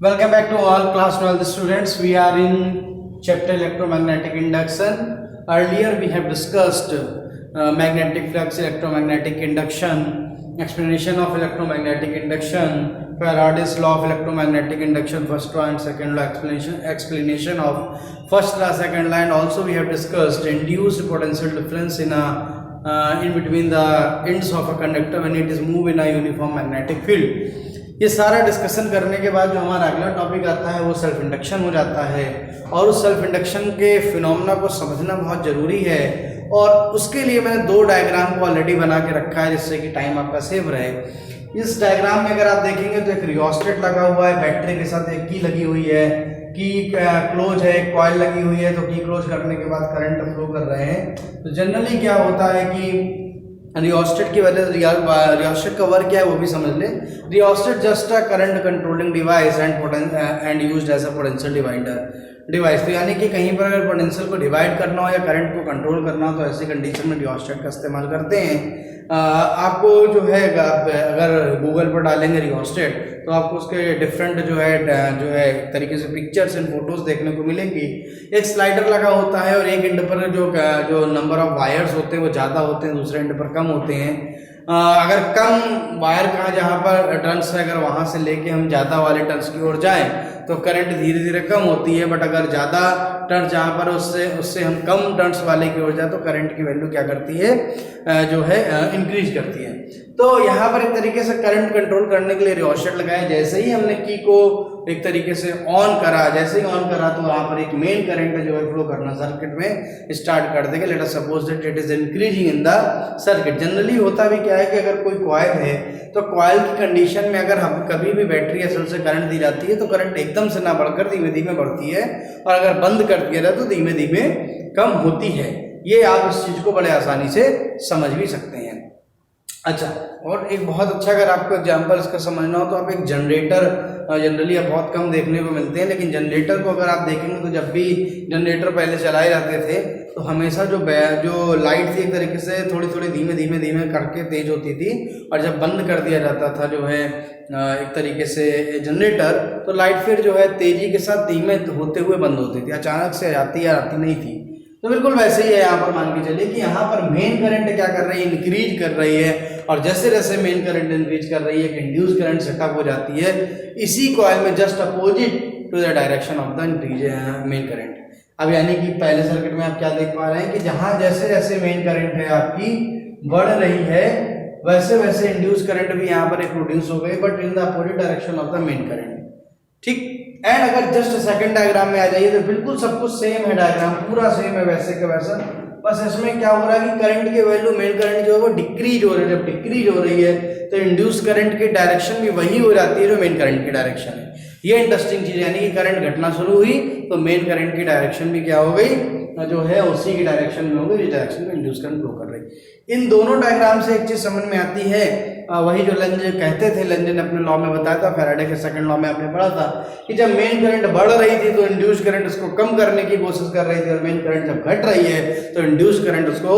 Welcome back to all class 12 students. We are in chapter electromagnetic induction. Earlier we have discussed magnetic flux, electromagnetic induction, explanation of electromagnetic induction, Faraday's law of electromagnetic induction, first law and second law, explanation of first law, second law, and also we have discussed induced potential difference in between the ends of a conductor when it is moved in a uniform magnetic field. ये सारा discussion करने के बाद जो हमारा अगला topic आता है वो सेल्फ इंडक्शन हो जाता है और उस सेल्फ इंडक्शन के फिनोमेना को समझना बहुत ज़रूरी है और उसके लिए मैंने दो डायग्राम को ऑलरेडी बना के रखा है जिससे कि टाइम आपका सेव रहे। इस डायग्राम में अगर आप देखेंगे तो एक रियोस्टेट लगा हुआ है, बैटरी के साथ एक की लगी हुई है, की क्लोज है, एक कॉइल लगी हुई है, तो की क्लोज करने के बाद करंट फ्लो कर रहे हैं। तो जनरली क्या होता है कि रियोस्टेट की वजह से रियोस्टेट का वर्क क्या है वो भी समझ ले। Rheostat just a current controlling device and used as a potential device. तो यानी कि कहीं पर अगर पोटेंशियल को डिवाइड करना हो या करंट को कंट्रोल करना हो तो ऐसी कंडीशन में रियोस्टेट का इस्तेमाल करते हैं। आपको जो है अगर गूगल पर डालेंगे रियोस्टेट तो आपको उसके डिफरेंट जो है तरीके से पिक्चर्स एंड फोटोज देखने को मिलेंगी। एक स्लाइडर लगा होता है और एक एंड पर जो नंबर ऑफ वायर्स होते हैं वो ज़्यादा होते हैं, दूसरे एंड पर कम होते हैं। अगर कम वायर का जहाँ पर टर्न्स है अगर वहाँ से लेके हम ज़्यादा वाले टर्न्स की ओर जाएं तो करंट धीरे धीरे कम होती है, बट अगर ज़्यादा टर्न्स जहाँ पर उससे हम कम टर्न्स वाले की ओर जाए तो करंट की वैल्यू क्या करती है जो है इंक्रीज करती है। तो यहाँ पर एक तरीके से करंट कंट्रोल करने के लिए रियोस्टेट लगाया। जैसे ही हमने की को एक तरीके से ऑन करा, जैसे ही ऑन करा तो वहाँ पर एक मेन करंट जो है फ्लो करना सर्किट में स्टार्ट कर देगा। Let us suppose that it is increasing in the circuit. Generally होता भी क्या है कि अगर कोई कॉइल है तो कॉइल की कंडीशन में अगर हम कभी भी बैटरी या सेल से करंट दी जाती है तो करंट एकदम से ना बढ़कर धीमे धीमे बढ़ती है और अगर बंद कर दिया जाए तो धीमे धीमे कम होती है। ये आप इस चीज़ को बड़े आसानी से समझ भी सकते हैं। अच्छा, और एक बहुत अच्छा अगर आपको एग्जांपल इसका समझना हो तो आप एक जनरेटर, जनरली अब बहुत कम देखने को मिलते हैं, लेकिन जनरेटर को अगर आप देखेंगे तो जब भी जनरेटर पहले चलाए जाते थे तो हमेशा जो लाइट थी एक तरीके से थोड़ी थोड़ी धीमे धीमे करके तेज होती थी और जब बंद कर दिया जाता था जो है एक तरीके से जनरेटर तो लाइट फिर जो है तेजी के साथ धीमे होते हुए बंद होती थी, अचानक से आती या आती नहीं थी। तो बिल्कुल वैसे ही है यहाँ पर। मान के चलिए कि यहाँ पर मेन करंट क्या कर रही है, इंक्रीज कर रही है और जैसे जैसे मेन करंट इंक्रीज कर रही है इंड्यूस करंट सेटअप हो जाती है इसी कॉइल में just opposite to the direction of the main current. अब यानी कि पहले सर्किट में आप क्या देख पा रहे हैं कि जहां जैसे जैसे मेन करंट है आपकी बढ़ रही है वैसे वैसे इंड्यूस करंट भी यहाँ पर प्रोड्यूस हो गई, but in the opposite direction of the main current. ठीक। एंड अगर जस्ट सेकंड डायग्राम में आ जाइए तो बिल्कुल सब कुछ सेम है, डायग्राम पूरा सेम है वैसे का वैसा, बस इसमें क्या हो रहा है कि करंट की वैल्यू मेन करंट जो है वो डिक्रीज हो रही है। जब डिक्रीज हो रही है तो इंड्यूस करंट की डायरेक्शन भी वही हो जाती है जो मेन करंट की डायरेक्शन है। ये इंटरेस्टिंग चीज, यानी कि करंट घटना शुरू हुई तो मेन करंट की डायरेक्शन भी क्या हो गई जो है उसी की डायरेक्शन में हो गई जिस डायरेक्शन में इंड्यूस करंट फ्लो कर रही। इन दोनों डायग्राम से एक चीज समझ में आती है, वही जो लेंज कहते थे, लेंज ने अपने लॉ में बताया था, फैराडे के सेकंड लॉ में आपने पढ़ा था कि जब मेन करंट बढ़ रही थी तो इंड्यूस करंट उसको कम करने की कोशिश कर रही थी और मेन करंट जब घट रही है तो इंड्यूस करंट उसको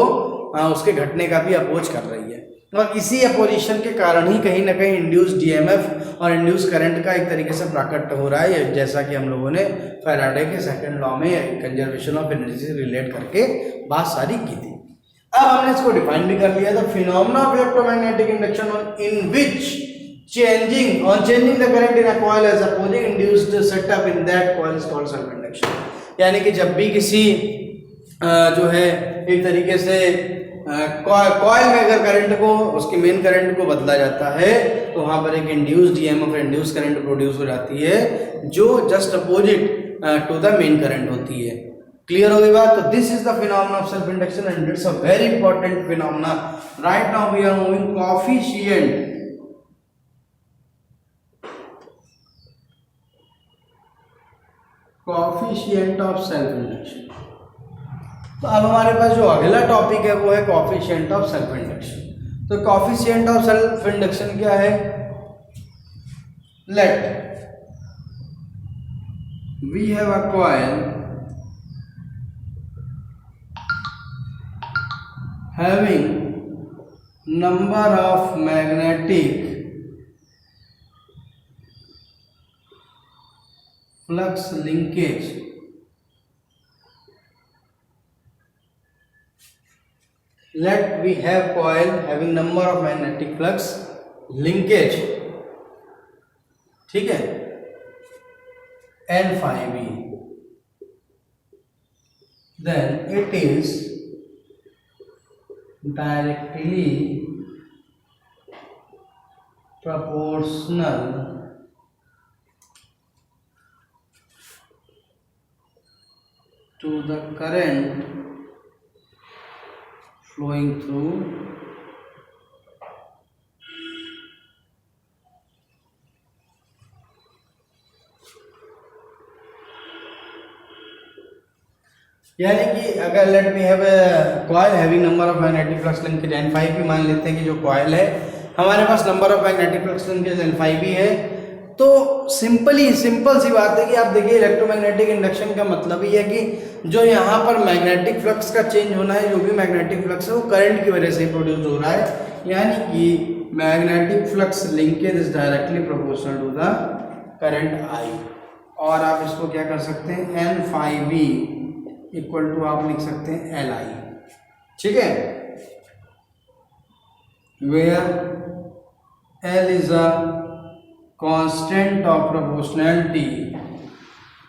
उसके घटने का भी अपोज कर रही है। और इसी अपोजिशन के कारण ही कहीं ना कहीं इंड्यूस डीएमएफ और इंड्यूस करंट का एक तरीके से प्राकट्य हो रहा है, जैसा कि हम लोगों ने फैराडे के सेकंड लॉ में कंजर्वेशन ऑफ एनर्जी से रिलेट करके बात सारी की थी। अब हमने इसको डिफाइन भी कर लिया था, phenomena of electromagnetic induction in which changing the current in a coil as opposing induced setup in that coil is called self induction। यानी कि जब भी किसी जो है एक तरीके से कॉइल में अगर करंट को उसकी मेन करंट को बदला जाता है तो वहां पर एक induced EMF induce current produce हो जाती है जो just opposite to the main current होती है। क्लियर हो गई बात? तो this is the phenomena of self induction and it's a very important phenomena. Right now we are moving coefficient of self induction. तो अब हमारे पास जो अगला टॉपिक है वो है कोएफिशिएंट ऑफ सेल्फ इंडक्शन। तो कोएफिशिएंट ऑफ सेल्फ इंडक्शन क्या है? Let we have a coil having number of magnetic flux linkage let we have coil having number of magnetic flux linkage, ठीक है, N phi b, then it is directly proportional to the current flowing through यानी कि अगर let me have a coil having number of magnetic flux linkage N phi b, मान लेते हैं कि जो कॉइल है हमारे पास number of magnetic flux linkage N phi b है, तो सिंपल सी बात है कि आप देखिए इलेक्ट्रोमैग्नेटिक इंडक्शन का मतलब ही है कि जो यहाँ पर मैग्नेटिक फ्लक्स का चेंज होना है, जो भी मैग्नेटिक फ्लक्स है वो करंट की वजह से प्रोड्यूस हो रहा है, यानी कि magnetic flux linkage is directly proportional to the current I। और आप इसको क्या कर सकते हैं, N phi b equal to आप लिख सकते हैं Li, ठीक है, where L is a constant of proportionality,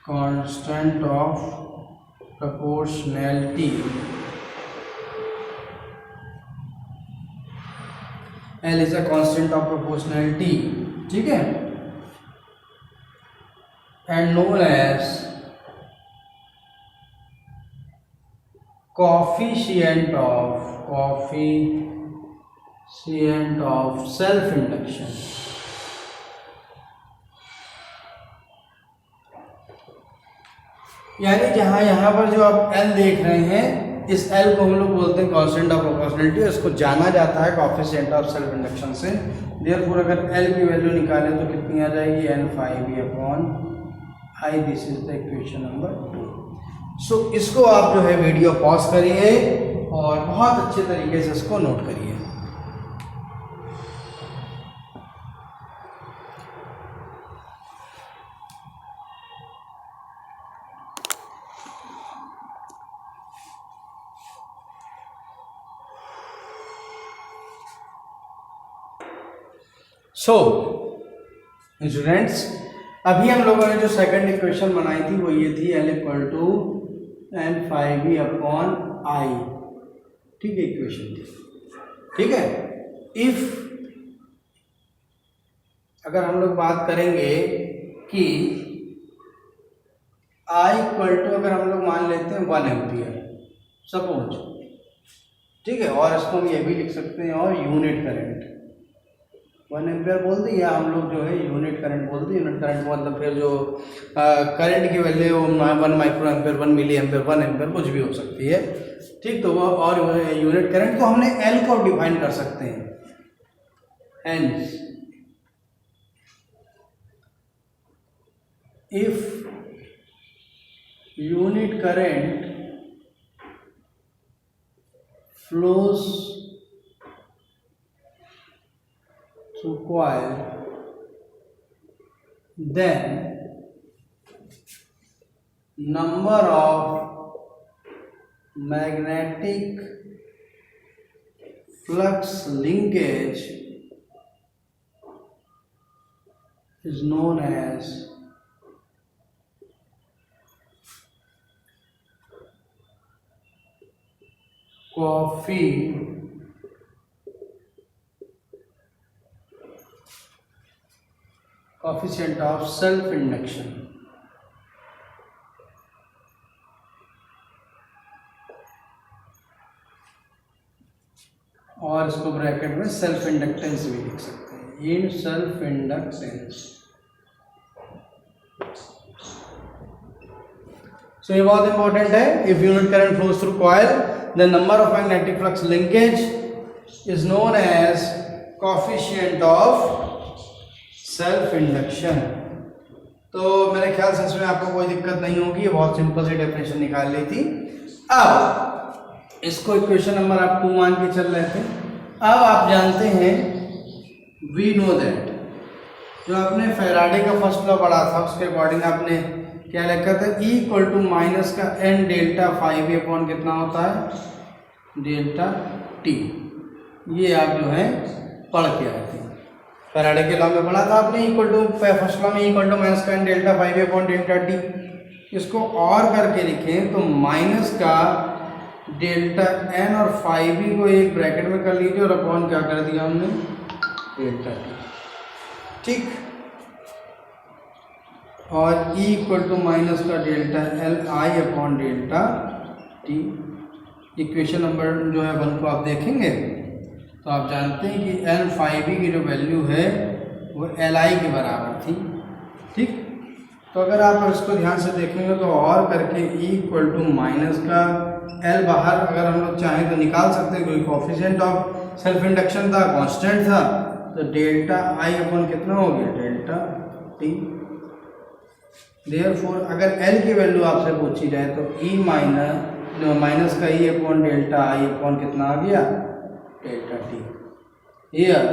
constant of proportionality, L is a constant of proportionality, ठीक है, and known as coefficient of self induction। यानी जहाँ यहाँ पर जो आप L देख रहे हैं, इस L को हम लोग बोलते हैं कांस्टेंट ऑफ प्रोपोर्शनलिटी, इसको जाना जाता है कोएफिशिएंट ऑफ सेल्फ इंडक्शन से। देयरफॉर अगर L की वैल्यू निकालें तो कितनी आ जाएगी, N phi b upon I। This is the equation number 2। सो इसको आप जो है वीडियो पॉज करिए और बहुत अच्छे तरीके से इसको नोट करिए। सो स्टूडेंट्स, अभी हम लोगों ने जो सेकंड इक्वेशन बनाई थी वो ये थी L equal to N phi b upon I, ठीक है, इक्वेशन थी, ठीक है। इफ अगर हम लोग बात करेंगे कि I इक्वल टू, अगर हम लोग मान लेते हैं 1 एम्पियर सपोज, ठीक है, और इसको हम ये भी लिख सकते हैं और यूनिट करंट 1 एम्पियर बोल दी, या हम लोग जो है यूनिट करंट बोल दी। यूनिट करंट मतलब फिर जो करंट की value 1 micro ampere, 1 milli ampere, 1 ampere कुछ भी हो सकती है, ठीक। तो वो और यूनिट करंट को हमने L को डिफाइन कर सकते हैं, hence if unit current flows through coil, then number of magnetic flux linkage is known as coefficient of self induction। और इसको ब्रैकेट में सेल्फ इंडक्टेंस भी लिख सकते हैं, इन सेल्फ इंडक्टेंस। सो ये बहुत इंपॉर्टेंट है। If unit current flows through coil, the number of magnetic flux linkage is known as coefficient of self induction. तो मेरे ख्याल से इसमें आपको कोई दिक्कत नहीं होगी, बहुत सिंपल सी डेफिनेशन निकाल ली थी। अब इसको इक्वेशन नंबर आप 2 मान के चल रहे थे। अब आप जानते हैं, वी नो दैट, जो आपने फैराडे का फर्स्ट लॉ पढ़ा था उसके अकॉर्डिंग आपने क्या लिखा था, ई इक्वल टू माइनस का एन डेल्टा 5a अपॉन कितना होता है, डेल्टा टी। ये आप जो है पढ़ के आए थे, फैराडे के लॉ में पढ़ा था आपने, इक्वल टू फर्स्ट लॉ में इक्वल टू माइनस का N delta 5a upon delta T. इसको और करके लिखें तो माइनस का डेल्टा एन और 5b को एक ब्रैकेट में कर लीजिए और अपॉन क्या कर दिया हमने, डेल्टा टी। ठीक, और e इक्वल टू माइनस का delta L I upon delta T. Equation number जो है 1 को आप देखेंगे तो आप जानते हैं कि एल 5b की जो वैल्यू है वो एल आई के बराबर थी। ठीक, तो अगर आप इसको ध्यान से देखेंगे तो और करके e इक्वल टू माइनस का एल बाहर अगर हम लोग चाहें तो निकाल सकते हैं, क्योंकि कोफिशिएंट ऑफ सेल्फ इंडक्शन था, कांस्टेंट था, तो डेल्टा आई अपॉन कितना हो गया, डेल्टा टी। देयरफॉर अगर एल की वैल्यू आपसे पूछी जाए तो ई माइनस का ई अपॉन डेल्टा आई अपॉन कितना आ गया, delta T. Here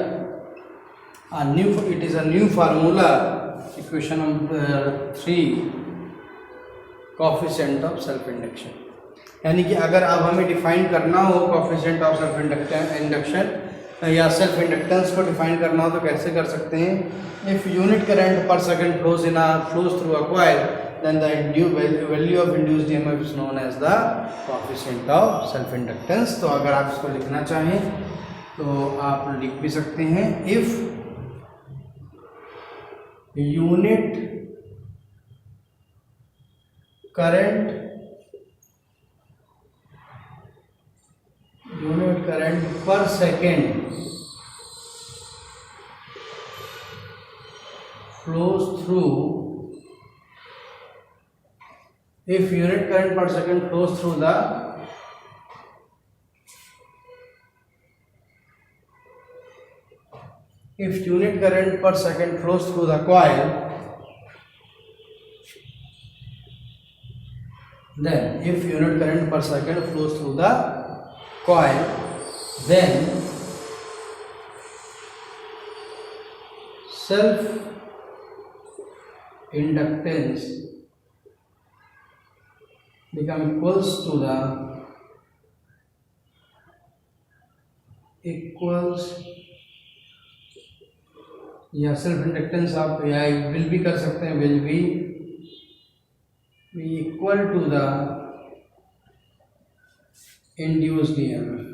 it is a new formula, equation number 3, coefficient of self induction. यानी कि अगर अब हमें डिफाइन करना हो कोफिशिएंट ऑफ सेल्फ इंडक्शन या सेल्फ इंडक्टेंस को डिफाइन करना हो तो कैसे कर सकते हैं, इफ यूनिट करंट पर second flows through a coil, then the value of induced EMF is known as the coefficient of self inductance। तो अगर आप इसको लिखना चाहें तो आप लिख भी सकते हैं, if unit current per second flows through, if unit current per second flows through the if unit current per second flows through the coil, then if unit current per second flows through the coil, then self inductance become equals to the या self inductance आप या will भी कर सकते हैं, will be equal to the induced EMF.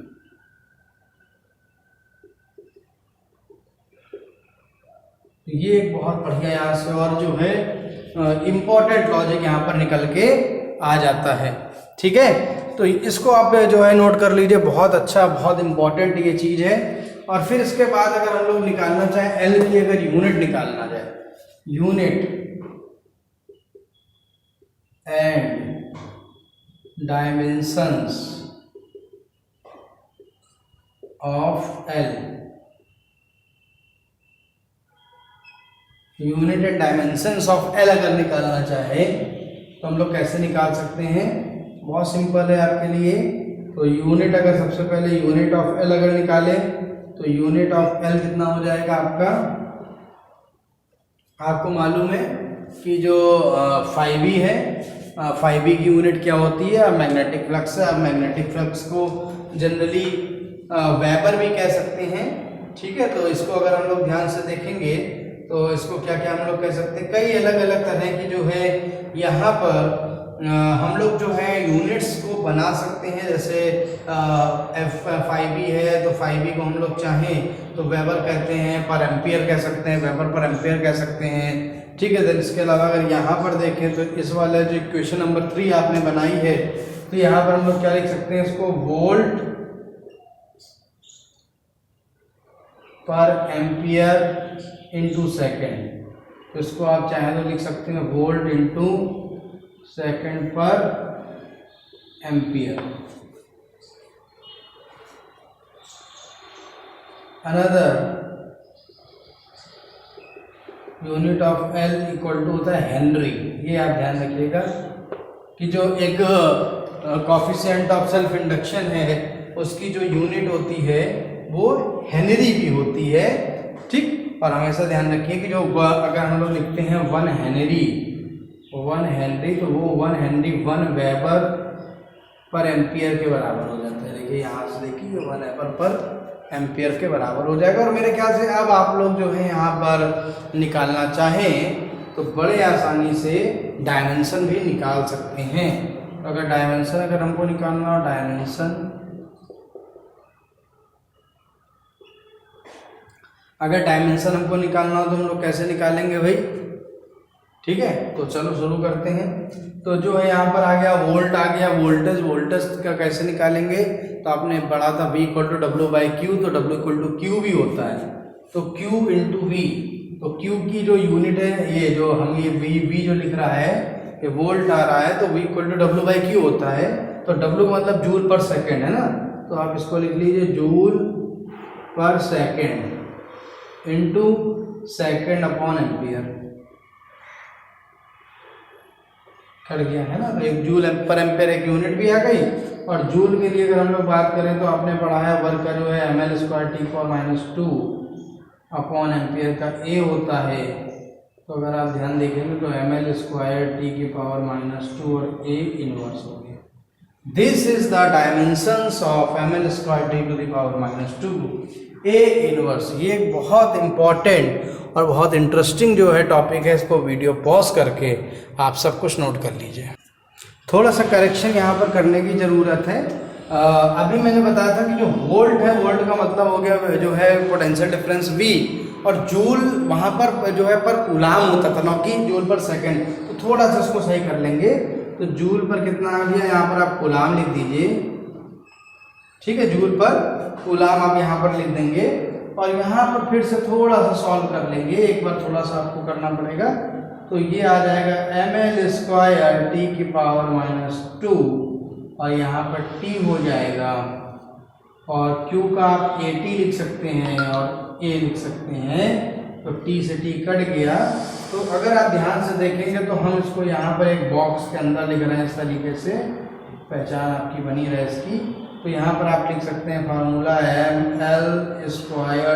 ये एक बहुत बढ़िया यहाँ से और जो है इम्पोर्टेंट लॉजिक यहाँ पर निकल के आ जाता है। ठीक है, तो इसको आप जो है नोट कर लीजिए, बहुत अच्छा, बहुत इम्पोर्टेंट ये चीज़ है। और फिर इसके बाद अगर हम लोग निकालना चाहें एल की अगर यूनिट निकालना जाए, unit and dimensions of L, unit and dimensions of L अगर निकालना चाहे तो हम लोग कैसे निकाल सकते हैं, बहुत सिंपल है आपके लिए। तो यूनिट अगर सबसे पहले यूनिट ऑफ एल अगर निकालें तो यूनिट ऑफ एल कितना हो जाएगा आपका, आपको मालूम है कि जो 5e है, 5e की यूनिट क्या होती है, मैग्नेटिक फ्लक्स है। अब मैग्नेटिक फ्लक्स को जनरली वेबर भी कह सकते हैं। ठीक है, तो इसको अगर हम लोग ध्यान से देखेंगे तो इसको क्या क्या हम लोग कह सकते हैं, कई अलग अलग तरह की जो है यहाँ पर हम लोग जो है यूनिट्स को बना सकते हैं। जैसे F5e है तो 5e को हम लोग चाहें तो वेबर कहते हैं, पर एम्पियर कह सकते हैं, वेबर पर एम्पियर कह सकते हैं। ठीक है, तो इसके अलावा अगर यहाँ पर देखें तो इस वाले जो इक्वेशन नंबर 3 आपने बनाई है तो यहाँ पर हम लोग क्या लिख सकते हैं, इसको वोल्ट पर एम्पियर इंटू सेकेंड। तो इसको आप चाहें तो लिख सकते हैं volt into second per ampere. Another unit of L equal to होता है हेनरी। ये आप ध्यान रखिएगा कि जो एक कोफिशिएंट ऑफ सेल्फ इंडक्शन है उसकी जो यूनिट होती है वो हेनरी भी होती है। ठीक, और हमेशा ध्यान रखिए कि जो अगर हम लोग लिखते हैं 1 हेनरी, 1 हेनरी, तो वो 1 हेनरी 1 वेबर पर एम्पियर के बराबर हो जाता है। देखिए यहाँ से देखिए 1 वेबर पर एम्पियर के बराबर हो जाएगा। और मेरे ख्याल से अब आप लोग जो है यहाँ पर निकालना चाहें तो बड़े आसानी से डायमेंशन भी निकाल सकते हैं। तो अगर डायमेंशन अगर हमको निकालना हो, अगर डायमेंशन हमको निकालना हो तो हम लोग कैसे निकालेंगे भाई? ठीक है, तो चलो शुरू करते हैं। तो जो है यहाँ पर आ गया वोल्ट, आ गया वोल्टेज का कैसे निकालेंगे? तो आपने पढ़ा था V = W/Q, तो W = Q भी होता है, तो Q × V। तो Q की जो यूनिट है, ये जो हम ये V जो लिख रहा है, ये वोल्ट आ रहा है, तो V = W/Q होता है। तो W का मतलब जूल पर सेकेंड है ना, तो आप इसको लिख लीजिए जूल पर second into second upon ampere. कर गया है ना, तो एक जूल पर एम्पियर एक यूनिट भी आ गई। और जूल के लिए अगर हम लोग बात करें तो आपने पढ़ा है वर्क का जो है mL² T⁻² अपॉन एम्पियर का A होता है। तो अगर आप ध्यान देखेंगे तो mL² T⁻² और A इनवर्स हो गया। This is the dimensions of mL² T⁻², A inverse. ये एक बहुत इम्पॉर्टेंट और बहुत इंटरेस्टिंग जो है टॉपिक है, इसको वीडियो पॉज करके आप सब कुछ नोट कर लीजिए। थोड़ा सा करेक्शन यहाँ पर करने की ज़रूरत है। अभी मैंने बताया था कि जो वोल्ट है, वोल्ट का मतलब हो गया जो है पोटेंशियल डिफरेंस V, और जूल वहाँ पर जो है पर कूलाम होता था, ना कि जूल पर सेकंड। तो थोड़ा सा इसको सही कर लेंगे। तो जूल पर कितना आ गया, यहाँ पर आप कूलाम लिख दीजिए। ठीक है, जूल पर कूलाम आप यहाँ पर लिख देंगे। और यहाँ पर फिर से थोड़ा सा सॉल्व कर लेंगे, एक बार थोड़ा सा आपको करना पड़ेगा। तो ये आ जाएगा mL² T⁻², और यहाँ पर T हो जाएगा, और Q का आप AT लिख सकते हैं और A लिख सकते हैं। तो T से T कट गया। तो अगर आप ध्यान से देखेंगे तो हम इसको यहाँ पर एक बॉक्स के अंदर लिख रहे हैं, इस तरीके से पहचान आपकी बनी रहे इसकी। तो यहाँ पर आप लिख सकते हैं फार्मूला mL² T⁻² और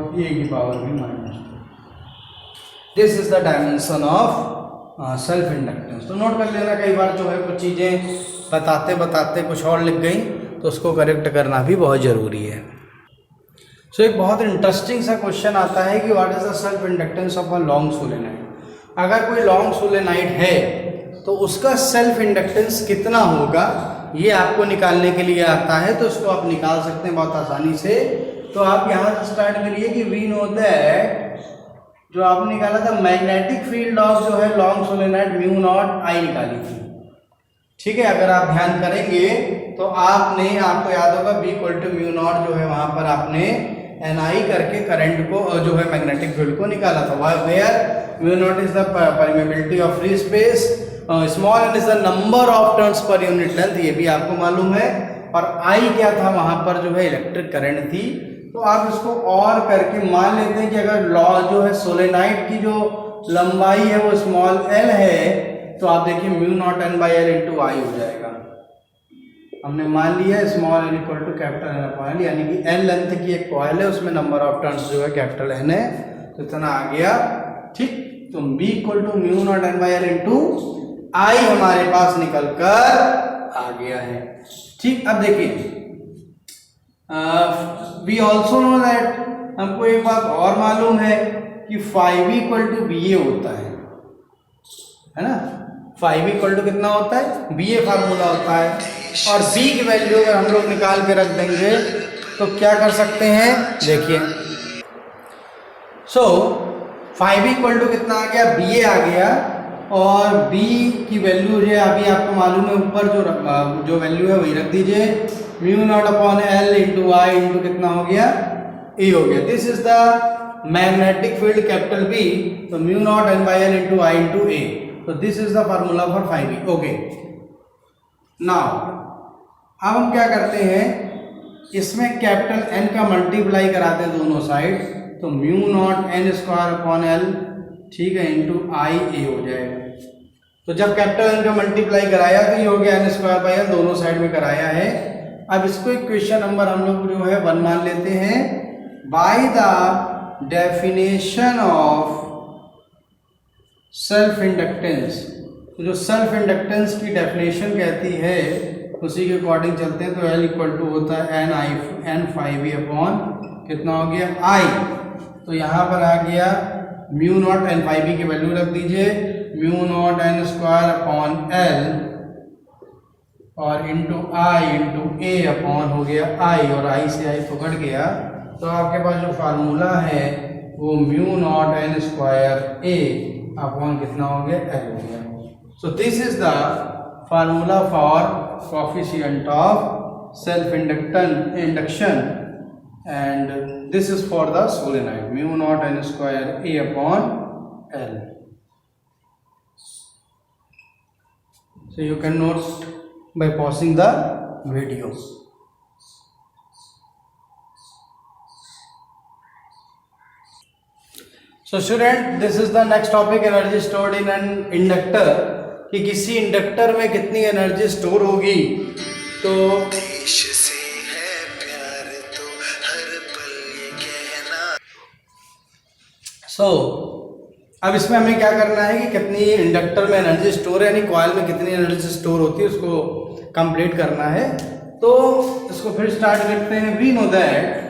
A की पावर भी -2। This is the dimension of self inductance. तो नोट कर लेना, कई बार जो है कुछ चीज़ें बताते बताते कुछ और लिख गई, तो उसको करेक्ट करना भी बहुत ज़रूरी है। सो एक बहुत इंटरेस्टिंग सा क्वेश्चन आता है कि what is the self inductance of a long solenoid. अगर कोई लॉन्ग सोलेनाइड है तो उसका सेल्फ इंडक्टेंस कितना होगा, ये आपको निकालने के लिए आता है। तो इसको आप निकाल सकते हैं बहुत आसानी से। तो आप यहाँ से स्टार्ट करिए कि वी नो दैट, जो आपने निकाला था मैग्नेटिक फील्ड ऑफ जो है लॉन्ग सोलेनाइड μ0I निकाली थी। ठीक है, अगर आप ध्यान करेंगे तो आपको याद होगा B = μ0 जो है वहां पर आपने NI करके करंट को जो है मैग्नेटिक फील्ड को निकाला था। Where μ0 is the permeability of free space, small n is the number of turns पर यूनिट लेंथ, ये भी आपको मालूम है। और I क्या था वहां पर जो है इलेक्ट्रिक करंट थी। तो आप इसको और करके मान लेते हैं कि अगर लॉ जो है सोलेनाइड की जो लंबाई है वो स्मॉल l है, तो आप देखिए μ0n/L × I हो जाएगा। हमने मान लिया स्मॉल n = कैपिटल N/L, यानी कि L लेंथ की एक कॉइल है, उसमें नंबर ऑफ टर्न्स जो है कैपिटल N है, तो इतना आ गया। ठीक, तो B = μ0n/L × I हमारे पास निकल कर आ गया है। ठीक, अब देखिए वी ऑल्सो नो दैट, हमको एक बात और मालूम है कि phi = BA होता है ना। phi कितना होता है, BA फार्मूला होता है। और B की वैल्यू अगर हम लोग निकाल के रख देंगे तो क्या कर सकते हैं, देखिए। सो phi कितना आ गया, BA आ गया। और B की वैल्यू है अभी आपको मालूम है, ऊपर जो वैल्यू है वही रख दीजिए। μ0/L × I × कितना हो गया, A हो गया। This is the magnetic field capital B, तो μ0n/L × I × A। तो this is the formula for phi B। Okay, now अब हम क्या करते हैं, इसमें कैपिटल N का मल्टीप्लाई कराते हैं दोनों साइड। तो μ0n² ठीक है × IA हो जाएगा। तो जब कैपिटल N का मल्टीप्लाई कराया तो ये हो गया n²/L, दोनों साइड में कराया है। अब इसको इक्वेशन नंबर हम लोग जो है 1 मान लेते हैं। By the definition of self inductance. तो जो सेल्फ इंडक्टेंस की डेफिनेशन कहती है उसी के अकॉर्डिंग चलते हैं। तो L इक्वल टू होता है एन फाइव वी अपॉन कितना हो गया I। तो यहाँ पर आ गया mu naught N five V की वैल्यू रख दीजिए, mu naught N square upon L और into I into A upon हो गया I, और I से I तो कट गया। तो आपके पास जो फार्मूला है वो म्यू नॉट एन स्क्वायर ए अपॉन कितना हो गया L हो गया। So this is the formula for coefficient of self induction and this is for the solenoid, mu naught N square A upon L। So you can note by pausing the video. So student, this is the next topic, energy stored in an inductor। कि किसी inductor में कितनी energy store होगी। तो देश से है प्यार तो हर पल ये कहना। अब इसमें हमें क्या करना है कि कितनी इंडक्टर में एनर्जी स्टोर है, यानी कॉइल में कितनी एनर्जी स्टोर होती है उसको कंप्लीट करना है। तो इसको फिर स्टार्ट करते हैं। We know that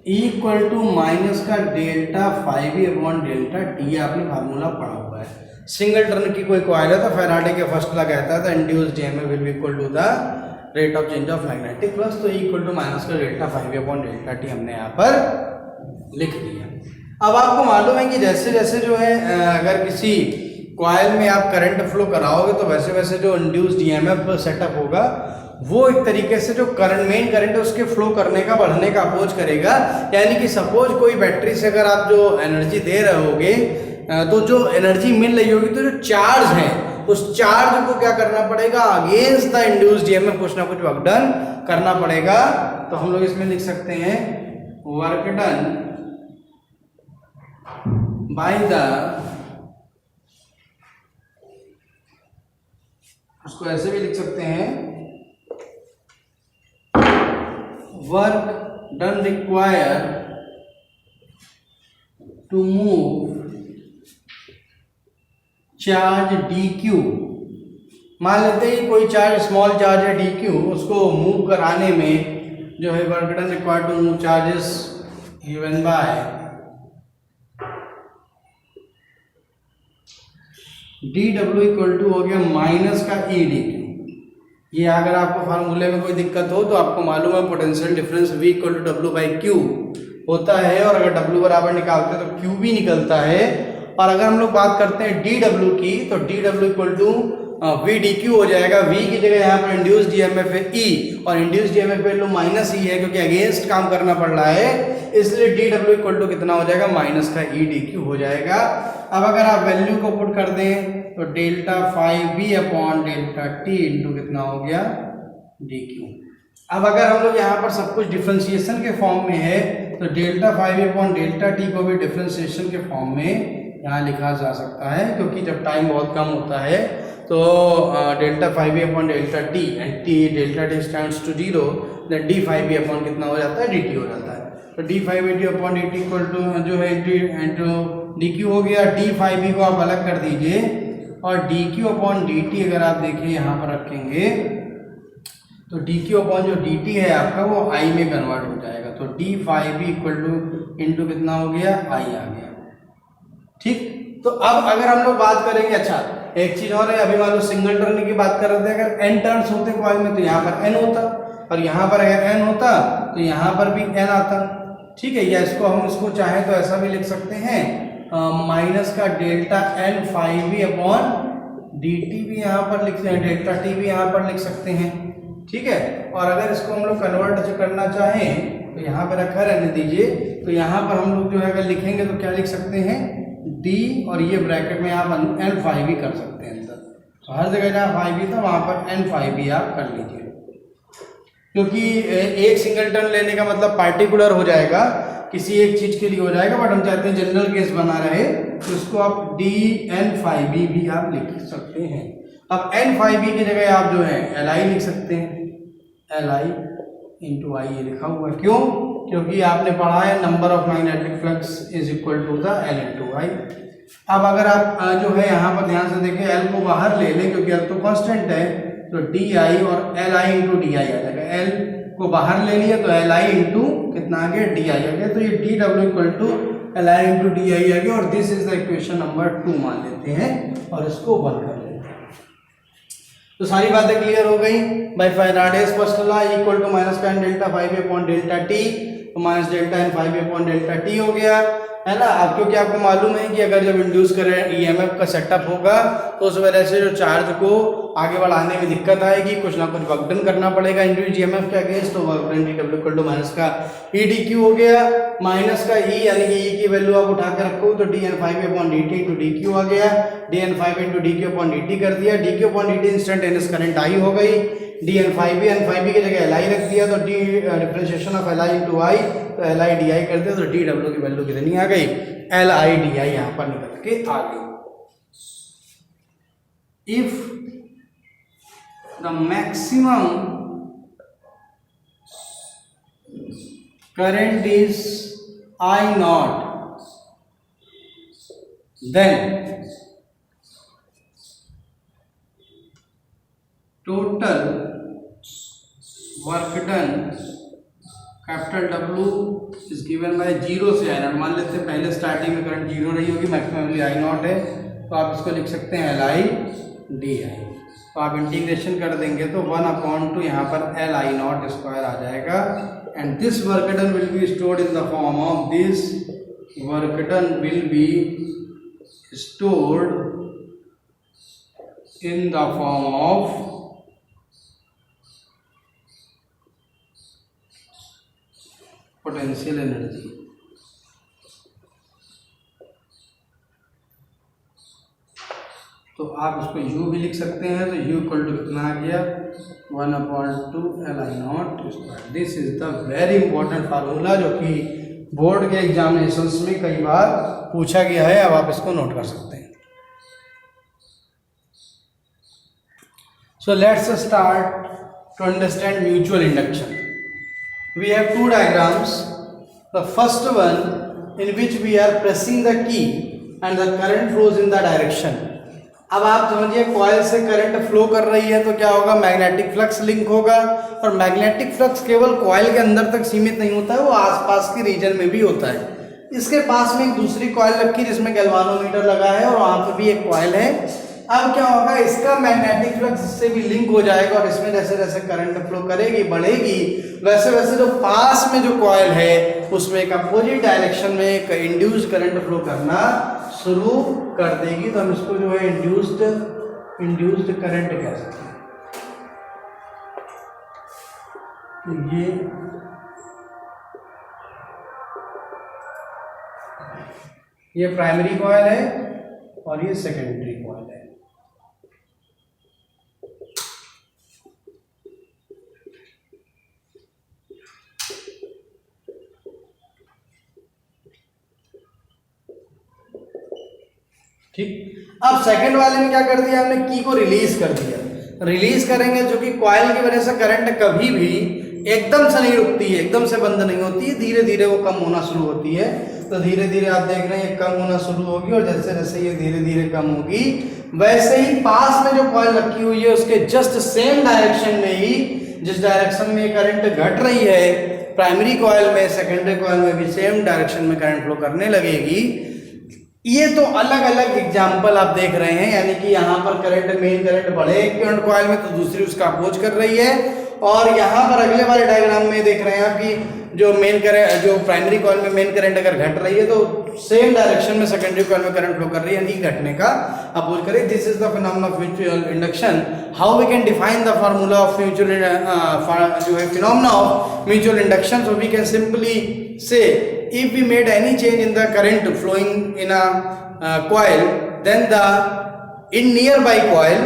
equal to minus का delta five V upon delta T, आपने फार्मूला पढ़ा हुआ है। सिंगल टर्न की कोई कॉइल है तो फैराडे के फर्स्ट लॉ कहता था induced EMF will be equal to the rate of change of magnetic flux. तो इक्वल टू माइनस का delta five V upon delta T हमने यहाँ पर लिख दिया। अब आपको मालूम है कि जैसे जैसे जो है अगर किसी कॉइल में आप करंट फ्लो कराओगे तो वैसे वैसे जो इंड्यूस्ड ईएमएफ सेटअप होगा वो एक तरीके से जो मेन करंट है उसके फ्लो करने का बढ़ने का अपोज करेगा। यानी कि सपोज कोई बैटरी से अगर आप जो एनर्जी दे रहे होगे तो जो एनर्जी मिल रही होगी तो जो चार्ज है उस चार्ज को क्या करना पड़ेगा, अगेंस्ट द इंड्यूस्ड ईएमएफ कुछ ना कुछ वर्क डन करना पड़ेगा। तो हम लोग इसमें लिख सकते हैं वर्क डन बाय द, उसको ऐसे भी लिख सकते हैं work done require to move charge dq। मान लेते हैं कोई चार्ज स्मॉल चार्ज है dq, उसको मूव कराने में जो है work done required to move charges given by dw equal to हो गया माइनस का e dq। ये अगर आपको फार्मूले में कोई दिक्कत हो तो आपको मालूम है potential difference v equal to W by Q होता है, और अगर w बराबर निकालते हैं तो q भी निकलता है। और अगर हम लोग बात करते हैं dw की तो dw equal to v dq हो जाएगा। v की जगह यहाँ पर इंड्यूस्ड ईएमएफ है e, और induced EMF value minus e है क्योंकि अगेंस्ट काम करना पड़ रहा है, इसलिए dw इक्वल टू कितना हो जाएगा, माइनस का e dq हो जाएगा। अब अगर आप वैल्यू को पुट कर दें तो delta five V upon delta T into कितना हो गया dq। अब अगर हम लोग यहाँ पर सब कुछ डिफ्रेंशिएशन के फॉर्म में है तो delta five upon delta T को भी डिफ्रेंशिएशन के फॉर्म में यहाँ लिखा जा सकता है, क्योंकि जब टाइम बहुत कम होता है तो delta five upon delta T and T delta T stands to zero, then D five upon कितना हो जाता है dt हो जाता है। तो D five D upon D T equal to जो है डी क्यू हो गया। डी फाइव को आप अलग कर दीजिए और D Q upon D T अगर आप देखें यहाँ पर रखेंगे तो डी क्यू अपॉन जो डी टी है आपका वो आई में कन्वर्ट हो जाएगा। तो D five equal two into कितना हो गया आई आ गया। ठीक, तो अब अगर हम लोग बात करेंगे, अच्छा एक चीज और है, अभी मान लो सिंगल टर्न की बात कर रहे थे, अगर एन टर्न्स होते कॉइल में तो यहाँ पर एन होता, और यहाँ पर अगर एन होता तो यहाँ पर भी एन आता। ठीक है, या इसको हम इसको चाहें तो ऐसा भी लिख सकते हैं माइनस का delta N five V upon D T भी यहाँ पर लिखते हैं, डेल्टा टी भी यहाँ पर लिख सकते हैं। ठीक है, और अगर इसको हम लोग कन्वर्ट करना चाहें तो यहाँ पर रखा रहने दीजिए, तो यहाँ पर हम लोग जो है अगर लिखेंगे तो क्या लिख सकते हैं d, और ये ब्रैकेट में आप एन फाइव भी कर सकते हैं अंदर। तो हर जगह जहाँ फाइव भी था वहाँ पर एन फाइव भी आप कर लीजिए, क्योंकि एक सिंगल टर्न लेने का मतलब पार्टिकुलर हो जाएगा, किसी एक चीज के लिए हो जाएगा, बट हम चाहते हैं जनरल केस बना रहे तो इसको आप डी एन फाइव बी भी आप लिख सकते हैं। अब एन फाइव बी की जगह आप जो है एल आई लिख सकते हैं, एल आई इंटू आई ये लिखा हुआ है। क्यों? क्योंकि आपने पढ़ा है number of magnetic flux is equal to the L into I. अब अगर आप जो है यहाँ पर ध्यान से देखें, L को बाहर ले लें क्योंकि L तो कांस्टेंट है, तो डी आई और L I into D I आ जाएगा। L को बाहर ले लिया तो एल आई इंटू कितना आ गया, डी आई आ गया। तो ये D W equal to L I into D I आ गया और this is the equation number 2 मान लेते हैं और इसको 1 कर लेते हैं। तो सारी बातें क्लियर हो गई। By Faraday's first law equal to minus tan delta 5a upon delta T, तो minus delta N 5a upon delta T हो गया, है ना। अब क्योंकि आपको मालूम है कि अगर जब इंड्यूस करें ईएमएफ का सेटअप होगा तो उस वजह से जो चार्ज को आगे बढ़ाने में दिक्कत आएगी, कुछ ना कुछ वर्क डन करना पड़ेगा इंड्यूस ईएमएफ के अगेंस्ट। तो work done W equal to minus का ई डी क्यू हो गया, माइनस का ई यानी कि ई की वैल्यू आप उठा के रखो तो D N 5 upon D T into D Q आ गया, D N 5 into D Q upon D T कर दिया, D Q upon D T instantaneous current I हो गई, डी एन 5 की जगह एल आई रख दिया तो D differentiation of L I into I, तो एल आई डी आई कर दिया तो डी डब्ल्यू की वैल्यू कितनी आ गई, एल आई डी आई यहाँ पर निकल के आ गई। If the maximum current is I naught, then total work done capital W is given by 0 से I naught। मान लेते हैं पहले स्टार्टिंग में करंट 0 रही होगी, मैक्सिमम वैल्यू I naught है, तो आप इसको लिख सकते हैं L I D I। तो आप इंटीग्रेशन कर देंगे तो 1/2 यहाँ पर L I naught स्क्वायर आ जाएगा। And this work done will be stored in the form of this work done will be stored in the form of potential energy। तो आप इसको U भी लिख सकते हैं, तो U इक्वल टू कितना आ गया 1/2 L I naught square. This is the very important formula जो कि बोर्ड के एग्जामिनेशंस में कई बार पूछा गया है, अब आप इसको नोट कर सकते हैं। So let's start to understand mutual induction. We have 2 diagrams. The first one in which we are pressing the key and the current flows in the direction. अब आप समझिए कॉइल से करंट फ्लो कर रही है तो क्या होगा, मैग्नेटिक फ्लक्स लिंक होगा, और मैग्नेटिक फ्लक्स केवल कॉइल के अंदर तक सीमित नहीं होता है, वो आसपास के रीजन में भी होता है। इसके पास में एक दूसरी कॉइल रखी जिसमें गैल्वानोमीटर लगा है और वहां पर भी एक कॉइल है। अब क्या होगा, इसका मैग्नेटिक फ्लक्स इससे भी लिंक हो जाएगा और इसमें जैसे जैसे करंट फ्लो करेगी बढ़ेगी, वैसे वैसे जो पास में जो कॉइल है उसमें एक अपोजिट डायरेक्शन में एक इंड्यूस्ड करंट फ्लो करना शुरू कर देगी। तो हम इसको जो है इंड्यूस्ड करंट कह सकते हैं। तो ये प्राइमरी कॉइल है और ये सेकेंडरी कॉइल है। ठीक। अब सेकंड वाले में क्या कर दिया हमने, की को रिलीज कर दिया। रिलीज करेंगे जो कि कॉइल की वजह से करंट कभी भी एकदम से नहीं रुकती है, एकदम से बंद नहीं होती है, धीरे धीरे वो कम होना शुरू होती है। तो धीरे धीरे आप देख रहे हैं ये कम होना शुरू होगी और जैसे जैसे ये धीरे धीरे कम होगी वैसे ही पास में जो कॉइल रखी हुई है उसके जस्ट सेम डायरेक्शन में ही, जिस डायरेक्शन में करंट घट रही है प्राइमरी कॉइल में, सेकेंडरी कॉइल में भी सेम डायरेक्शन में करंट फ्लो करने लगेगी। ये तो अलग अलग एग्जाम्पल आप देख रहे हैं, यानी कि यहाँ पर करंट मेन करंट बढ़े एक करंट कॉइल में तो दूसरी उसका अपोज कर रही है, और यहाँ पर अगले वाले डायग्राम में देख रहे हैं आप कि जो मेन करंट जो प्राइमरी कॉइल में मेन करंट अगर घट रही है तो सेम डायरेक्शन में सेकेंडरी कॉइल में करंट फ्लो कर रही है, यानी घटने का अपोज करे। This is the phenomena of mutual induction. How we can define the formula of mutual जो है phenomena of mutual induction. So we can simply say if we made any change in the current flowing in a coil, then in nearby coil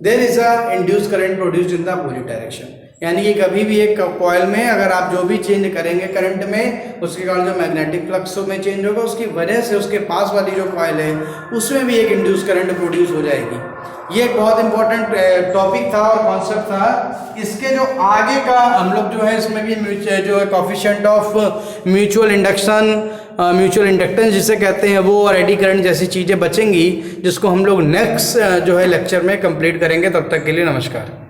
there is a induced current produced in the opposite direction। यानी कि कभी भी एक coil में अगर आप जो भी चेंज करेंगे करंट में, उसके कारण जो मैग्नेटिक फ्लक्स में चेंज होगा उसकी वजह से उसके पास वाली जो कॉइल है उसमें भी एक इंड्यूस करंट प्रोड्यूस हो जाएगी। ये एक बहुत इंपॉर्टेंट टॉपिक था और कॉन्सेप्ट था। इसके जो आगे का हम लोग जो है इसमें भी जो है coefficient of mutual induction, mutual inductance जिसे कहते हैं वो, और एडी करंट जैसी चीज़ें बचेंगी जिसको हम लोग नेक्स्ट जो है लेक्चर में कंप्लीट करेंगे। तब तक के लिए नमस्कार।